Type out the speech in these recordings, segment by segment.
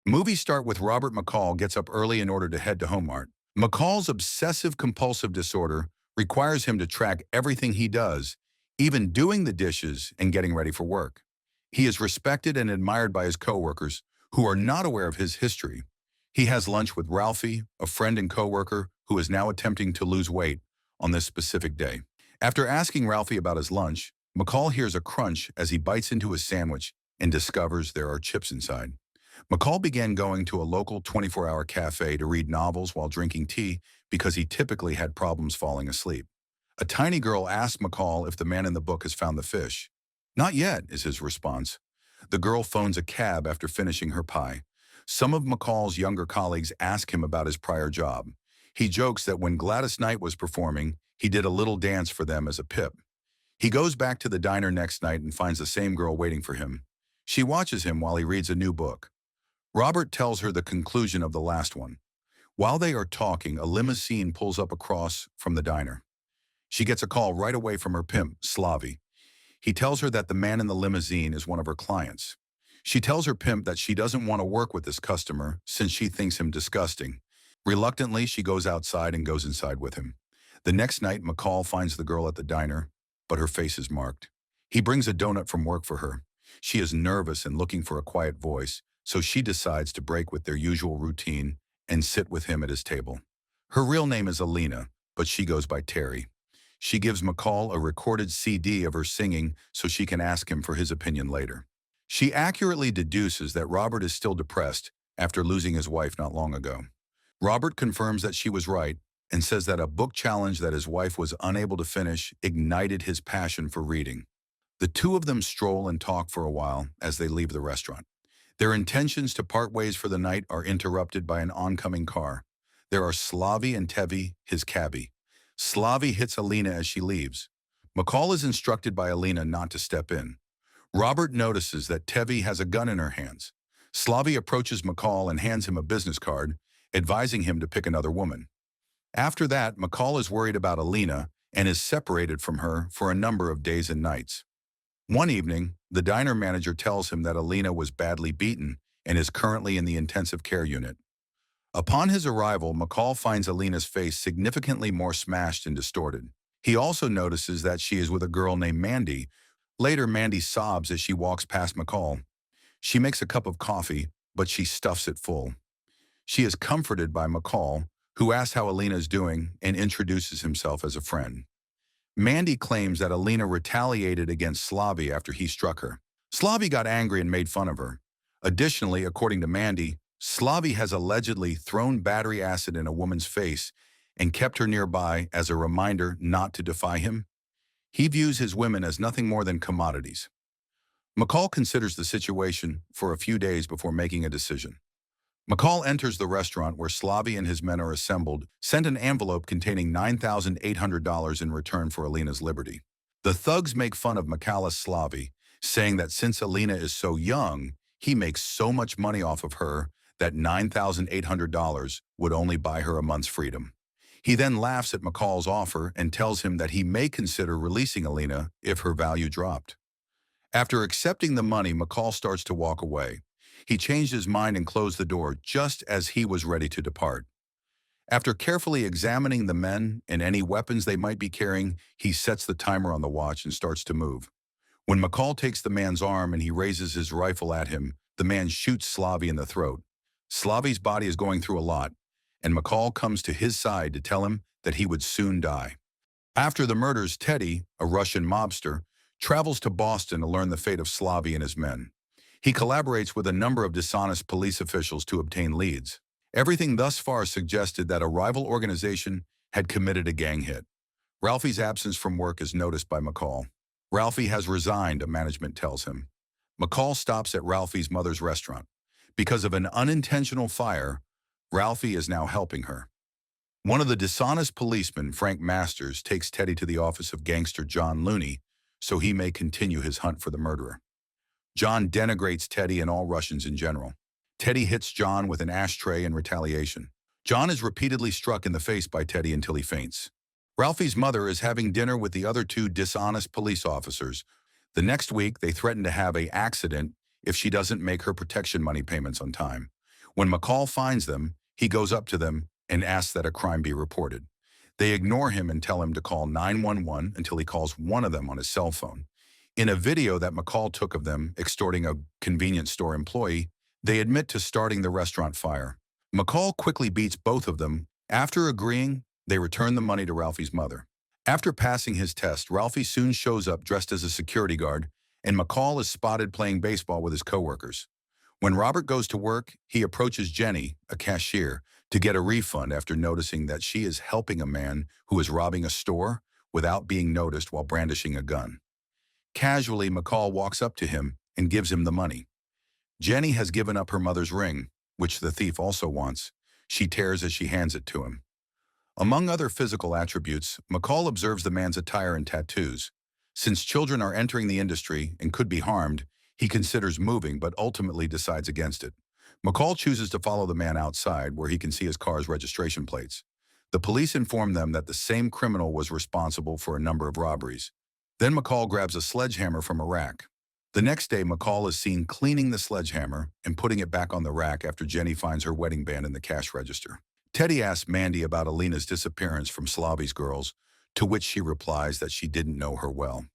Movies start with Robert McCall gets up early in order to head to HomeMart. McCall's obsessive-compulsive disorder requires him to track everything he does, even doing the dishes and getting ready for work. He is respected and admired by his coworkers, who are not aware of his history. He has lunch with Ralphie, a friend and coworker who is now attempting to lose weight on this specific day. After asking Ralphie about his lunch, McCall hears a crunch as he bites into his sandwich and discovers there are chips inside. McCall began going to a local 24-hour cafe to read novels while drinking tea because he typically had problems falling asleep. A tiny girl asks McCall if the man in the book has found the fish. "Not yet," is his response. The girl phones a cab after finishing her pie. Some of McCall's younger colleagues ask him about his prior job. He jokes that when Gladys Knight was performing, he did a little dance for them as a pip. He goes back to the diner next night and finds the same girl waiting for him. She watches him while he reads a new book. Robert tells her the conclusion of the last one. While they are talking, a limousine pulls up across from the diner. She gets a call right away from her pimp, Slavy. He tells her that the man in the limousine is one of her clients. She tells her pimp that she doesn't want to work with this customer since she thinks him disgusting. Reluctantly, she goes outside and goes inside with him. The next night, McCall finds the girl at the diner, but her face is marked. He brings a donut from work for her. She is nervous and looking for a quiet voice, so she decides to break with their usual routine and sit with him at his table. Her real name is Alina, but she goes by Terry. She gives McCall a recorded CD of her singing so she can ask him for his opinion later. She accurately deduces that Robert is still depressed after losing his wife not long ago. Robert confirms that she was right and says that a book challenge that his wife was unable to finish ignited his passion for reading. The two of them stroll and talk for a while as they leave the restaurant. Their intentions to part ways for the night are interrupted by an oncoming car. There are Slavy and Tevi, his cabbie. Slavy hits Alina as she leaves. McCall is instructed by Alina not to step in. Robert notices that Tevi has a gun in her hands. Slavy approaches McCall and hands him a business card, advising him to pick another woman. After that, McCall is worried about Alina and is separated from her for a number of days and nights. One evening, the diner manager tells him that Alina was badly beaten and is currently in the intensive care unit. Upon his arrival, McCall finds Alina's face significantly more smashed and distorted. He also notices that she is with a girl named Mandy. Later, Mandy sobs as she walks past McCall. She makes a cup of coffee, but she stuffs it full. She is comforted by McCall, who asks how Alina is doing and introduces himself as a friend. Mandy claims that Alina retaliated against Slavy after he struck her. Slavy got angry and made fun of her. Additionally, according to Mandy, Slavy has allegedly thrown battery acid in a woman's face and kept her nearby as a reminder not to defy him. He views his women as nothing more than commodities. McCall considers the situation for a few days before making a decision. McCall enters the restaurant where Slavy and his men are assembled, sent an envelope containing $9,800 in return for Alina's liberty. The thugs make fun of McCall's Slavy, saying that since Alina is so young, he makes so much money off of her that $9,800 would only buy her a month's freedom. He then laughs at McCall's offer and tells him that he may consider releasing Alina if her value dropped. After accepting the money, McCall starts to walk away. He changed his mind and closed the door just as he was ready to depart. After carefully examining the men and any weapons they might be carrying, he sets the timer on the watch and starts to move. When McCall takes the man's arm and he raises his rifle at him, the man shoots Slavy in the throat. Slavy's body is going through a lot, and McCall comes to his side to tell him that he would soon die. After the murders, Teddy, a Russian mobster, travels to Boston to learn the fate of Slavy and his men. He collaborates with a number of dishonest police officials to obtain leads. Everything thus far suggested that a rival organization had committed a gang hit. Ralphie's absence from work is noticed by McCall. Ralphie has resigned, a management tells him. McCall stops at Ralphie's mother's restaurant. Because of an unintentional fire, Ralphie is now helping her. One of the dishonest policemen, Frank Masters, takes Teddy to the office of gangster John Looney so he may continue his hunt for the murderer. John denigrates Teddy and all Russians in general. Teddy hits John with an ashtray in retaliation. John is repeatedly struck in the face by Teddy until he faints. Ralphie's mother is having dinner with the other two dishonest police officers. The next week, they threaten to have an accident if she doesn't make her protection money payments on time. When McCall finds them, he goes up to them and asks that a crime be reported. They ignore him and tell him to call 911 until he calls one of them on his cell phone. In a video that McCall took of them extorting a convenience store employee, they admit to starting the restaurant fire. McCall quickly beats both of them. After agreeing, they return the money to Ralphie's mother. After passing his test, Ralphie soon shows up dressed as a security guard, and McCall is spotted playing baseball with his coworkers. When Robert goes to work, he approaches Jenny, a cashier, to get a refund after noticing that she is helping a man who is robbing a store without being noticed while brandishing a gun. Casually, McCall walks up to him and gives him the money. Jenny has given up her mother's ring, which the thief also wants. She tears as she hands it to him. Among other physical attributes, McCall observes the man's attire and tattoos. Since children are entering the industry and could be harmed, he considers moving but ultimately decides against it. McCall chooses to follow the man outside where he can see his car's registration plates. The police inform them that the same criminal was responsible for a number of robberies. Then McCall grabs a sledgehammer from a rack. The next day, McCall is seen cleaning the sledgehammer and putting it back on the rack after Jenny finds her wedding band in the cash register. Teddy asks Mandy about Alina's disappearance from Slavi's girls, to which she replies that she didn't know her well.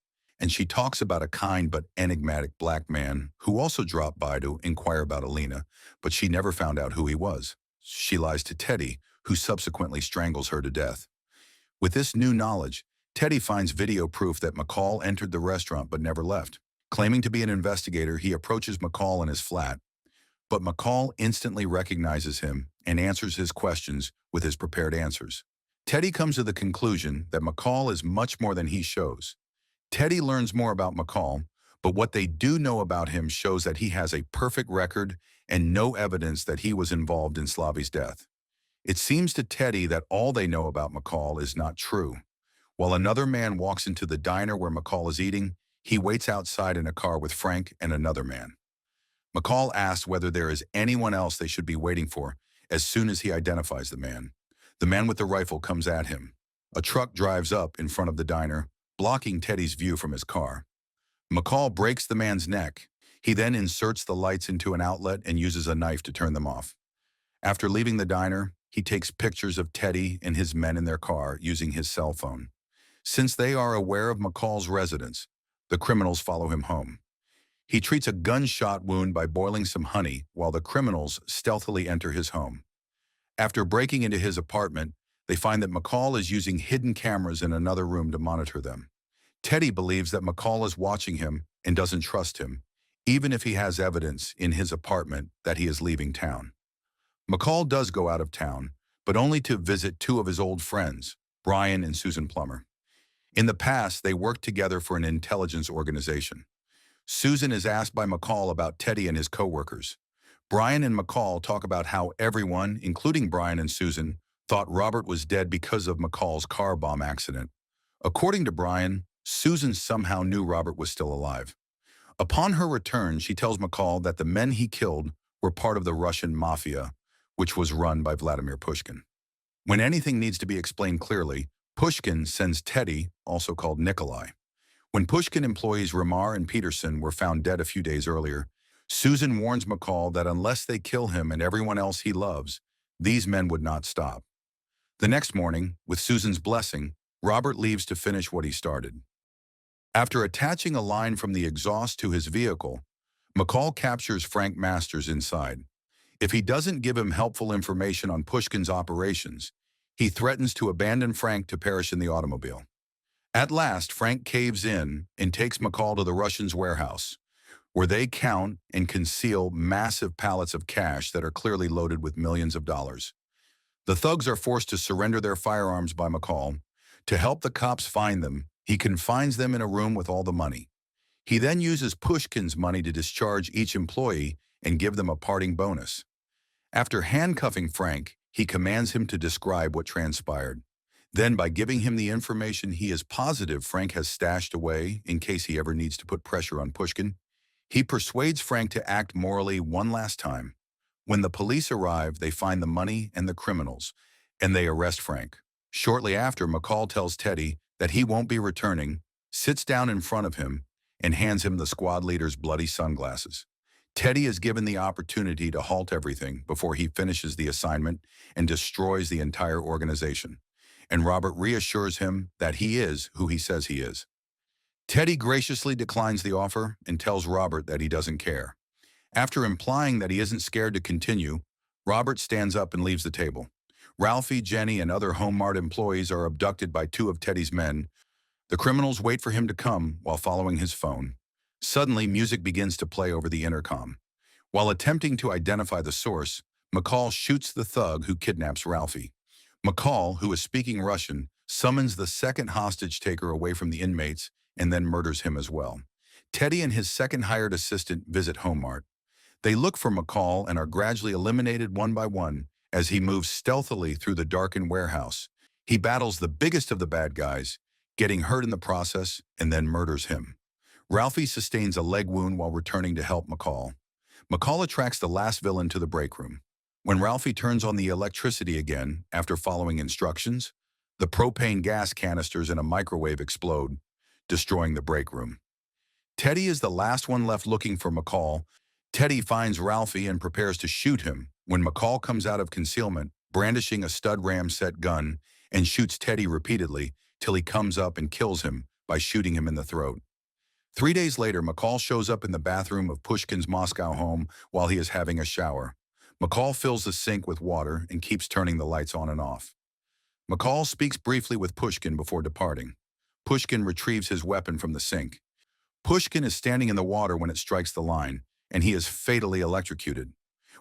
And she talks about a kind but enigmatic black man who also dropped by to inquire about Alina, but she never found out who he was. She lies to Teddy, who subsequently strangles her to death. With this new knowledge, Teddy finds video proof that McCall entered the restaurant but never left. Claiming to be an investigator, he approaches McCall in his flat, but McCall instantly recognizes him and answers his questions with his prepared answers. Teddy comes to the conclusion that McCall is much more than he shows. Teddy learns more about McCall, but what they do know about him shows that he has a perfect record and no evidence that he was involved in Slavi's death. It seems to Teddy that all they know about McCall is not true. While another man walks into the diner where McCall is eating, he waits outside in a car with Frank and another man. McCall asks whether there is anyone else they should be waiting for as soon as he identifies the man. The man with the rifle comes at him. A truck drives up in front of the diner, blocking Teddy's view from his car. McCall breaks the man's neck. He then inserts the lights into an outlet and uses a knife to turn them off. After leaving the diner, he takes pictures of Teddy and his men in their car using his cell phone. Since they are aware of McCall's residence, the criminals follow him home. He treats a gunshot wound by boiling some honey while the criminals stealthily enter his home. After breaking into his apartment, they find that McCall is using hidden cameras in another room to monitor them. Teddy believes that McCall is watching him and doesn't trust him, even if he has evidence in his apartment that he is leaving town. McCall does go out of town, but only to visit two of his old friends, Brian and Susan Plummer. In the past, they worked together for an intelligence organization. Susan is asked by McCall about Teddy and his coworkers. Brian and McCall talk about how everyone, including Brian and Susan, thought Robert was dead because of McCall's car bomb accident. According to Brian, Susan somehow knew Robert was still alive. Upon her return, she tells McCall that the men he killed were part of the Russian mafia, which was run by Vladimir Pushkin. When anything needs to be explained clearly, Pushkin sends Teddy, also called Nikolai. When Pushkin employees Ramar and Peterson were found dead a few days earlier, Susan warns McCall that unless they kill him and everyone else he loves, these men would not stop. The next morning, with Susan's blessing, Robert leaves to finish what he started. After attaching a line from the exhaust to his vehicle, McCall captures Frank Masters inside. If he doesn't give him helpful information on Pushkin's operations, he threatens to abandon Frank to perish in the automobile. At last, Frank caves in and takes McCall to the Russians' warehouse, where they count and conceal massive pallets of cash that are clearly loaded with millions of dollars. The thugs are forced to surrender their firearms by McCall. To help the cops find them, he confines them in a room with all the money. He then uses Pushkin's money to discharge each employee and give them a parting bonus. After handcuffing Frank, he commands him to describe what transpired. Then, by giving him the information he is positive Frank has stashed away in case he ever needs to put pressure on Pushkin, he persuades Frank to act morally one last time. When the police arrive, they find the money and the criminals, and they arrest Frank. Shortly after, McCall tells Teddy that he won't be returning, sits down in front of him, and hands him the squad leader's bloody sunglasses. Teddy is given the opportunity to halt everything before he finishes the assignment and destroys the entire organization. And Robert reassures him that he is who he says he is. Teddy graciously declines the offer and tells Robert that he doesn't care. After implying that he isn't scared to continue, Robert stands up and leaves the table. Ralphie, Jenny, and other HomeMart employees are abducted by two of Teddy's men. The criminals wait for him to come while following his phone. Suddenly, music begins to play over the intercom. While attempting to identify the source, McCall shoots the thug who kidnaps Ralphie. McCall, who is speaking Russian, summons the second hostage taker away from the inmates and then murders him as well. Teddy and his second hired assistant visit HomeMart. They look for McCall and are gradually eliminated one by one as he moves stealthily through the darkened warehouse. He battles the biggest of the bad guys, getting hurt in the process, and then murders him. Ralphie sustains a leg wound while returning to help McCall. McCall attracts the last villain to the break room. When Ralphie turns on the electricity again after following instructions, the propane gas canisters in a microwave explode, destroying the break room. Teddy is the last one left looking for McCall. Teddy finds Ralphie and prepares to shoot him when McCall comes out of concealment, brandishing a stud ram set gun, and shoots Teddy repeatedly till he comes up and kills him by shooting him in the throat. 3 days later, McCall shows up in the bathroom of Pushkin's Moscow home while he is having a shower. McCall fills the sink with water and keeps turning the lights on and off. McCall speaks briefly with Pushkin before departing. Pushkin retrieves his weapon from the sink. Pushkin is standing in the water when it strikes the line, and he is fatally electrocuted.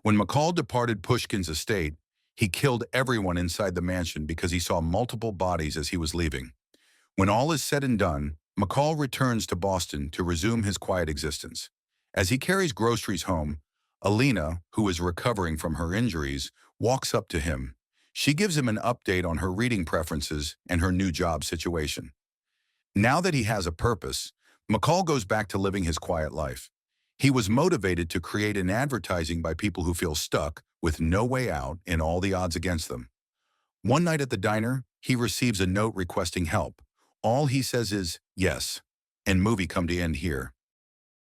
When McCall departed Pushkin's estate, he killed everyone inside the mansion because he saw multiple bodies as he was leaving. When all is said and done, McCall returns to Boston to resume his quiet existence. As he carries groceries home, Alina, who is recovering from her injuries, walks up to him. She gives him an update on her reading preferences and her new job situation. Now that he has a purpose, McCall goes back to living his quiet life. He was motivated to create an advertising by people who feel stuck with no way out and all the odds against them. One night at the diner, he receives a note requesting help. All he says is, yes, and movie come to end here.